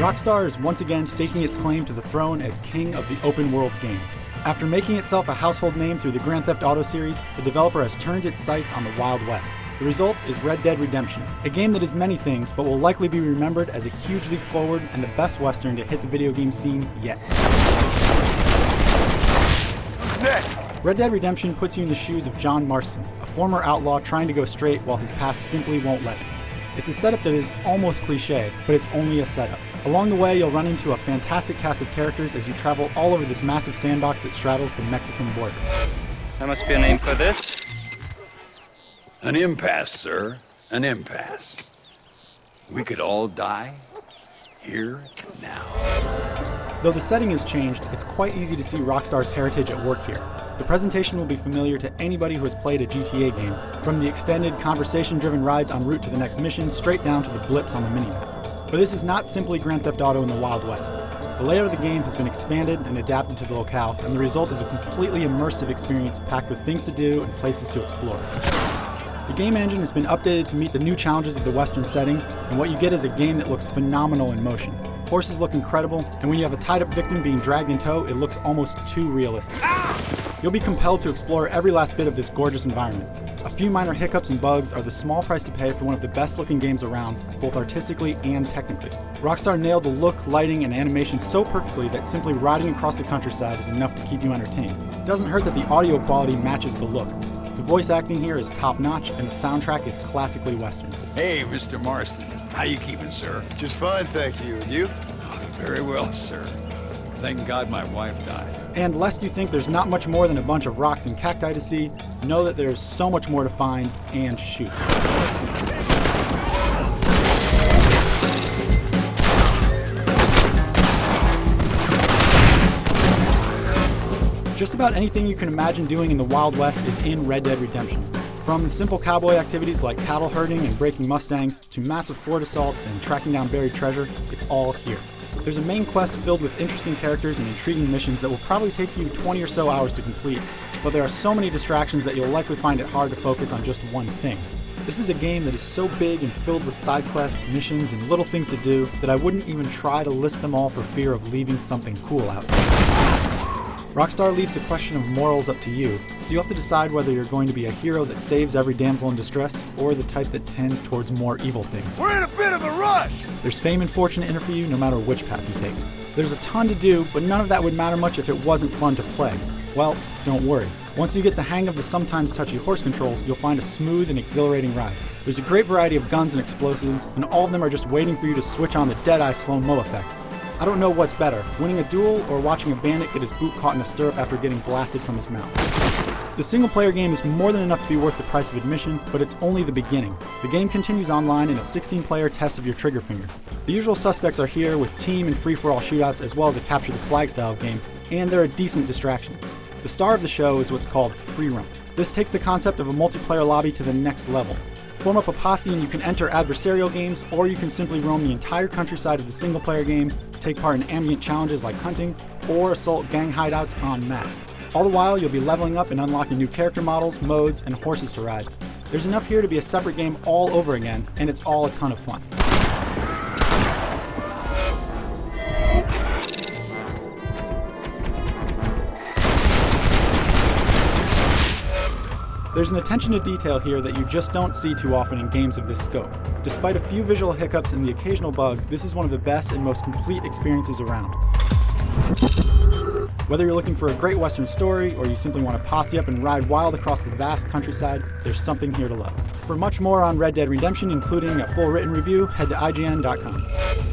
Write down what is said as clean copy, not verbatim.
Rockstar is once again staking its claim to the throne as king of the open world game. After making itself a household name through the Grand Theft Auto series, the developer has turned its sights on the Wild West. The result is Red Dead Redemption, a game that is many things but will likely be remembered as a huge leap forward and the best Western to hit the video game scene yet. Who's next? Red Dead Redemption puts you in the shoes of John Marston, a former outlaw trying to go straight while his past simply won't let him. It's a setup that is almost cliche, but it's only a setup. Along the way, you'll run into a fantastic cast of characters as you travel all over this massive sandbox that straddles the Mexican border. There must be a name for this. An impasse, sir. An impasse. We could all die here and now. Though the setting has changed, it's quite easy to see Rockstar's heritage at work here. The presentation will be familiar to anybody who has played a GTA game, from the extended conversation-driven rides en route to the next mission, straight down to the blips on the minimap. But this is not simply Grand Theft Auto in the Wild West. The layout of the game has been expanded and adapted to the locale, and the result is a completely immersive experience packed with things to do and places to explore. The game engine has been updated to meet the new challenges of the Western setting, and what you get is a game that looks phenomenal in motion. Horses look incredible, and when you have a tied-up victim being dragged in tow, it looks almost too realistic. You'll be compelled to explore every last bit of this gorgeous environment. A few minor hiccups and bugs are the small price to pay for one of the best-looking games around, both artistically and technically. Rockstar nailed the look, lighting, and animation so perfectly that simply riding across the countryside is enough to keep you entertained. It doesn't hurt that the audio quality matches the look. The voice acting here is top-notch, and the soundtrack is classically Western. Hey, Mr. Marston. How you keeping, sir? Just fine, thank you. And you? Oh, very well, sir. Thank God my wife died. And lest you think there's not much more than a bunch of rocks and cacti to see, know that there's so much more to find and shoot. Just about anything you can imagine doing in the Wild West is in Red Dead Redemption. From the simple cowboy activities like cattle herding and breaking Mustangs, to massive fort assaults and tracking down buried treasure, it's all here. There's a main quest filled with interesting characters and intriguing missions that will probably take you 20 or so hours to complete, but there are so many distractions that you'll likely find it hard to focus on just one thing. This is a game that is so big and filled with side quests, missions, and little things to do that I wouldn't even try to list them all for fear of leaving something cool out. Rockstar leaves the question of morals up to you, so you have to decide whether you're going to be a hero that saves every damsel in distress, or the type that tends towards more evil things. We're in a bit of a rush! There's fame and fortune in it for you no matter which path you take. There's a ton to do, but none of that would matter much if it wasn't fun to play. Well, don't worry. Once you get the hang of the sometimes touchy horse controls, you'll find a smooth and exhilarating ride. There's a great variety of guns and explosives, and all of them are just waiting for you to switch on the Deadeye slow-mo effect. I don't know what's better, winning a duel or watching a bandit get his boot caught in a stirrup after getting blasted from his mount. The single-player game is more than enough to be worth the price of admission, but it's only the beginning. The game continues online in a 16-player test of your trigger finger. The usual suspects are here with team and free-for-all shootouts as well as a capture-the-flag style game, and they're a decent distraction. The star of the show is what's called free roam. This takes the concept of a multiplayer lobby to the next level. Form up a posse and you can enter adversarial games, or you can simply roam the entire countryside of the single-player game, take part in ambient challenges like hunting, or assault gang hideouts en masse. All the while, you'll be leveling up and unlocking new character models, modes, and horses to ride. There's enough here to be a separate game all over again, and it's all a ton of fun. There's an attention to detail here that you just don't see too often in games of this scope. Despite a few visual hiccups and the occasional bug, this is one of the best and most complete experiences around. Whether you're looking for a great Western story, or you simply want to posse up and ride wild across the vast countryside, there's something here to love. For much more on Red Dead Redemption, including a full written review, head to IGN.com.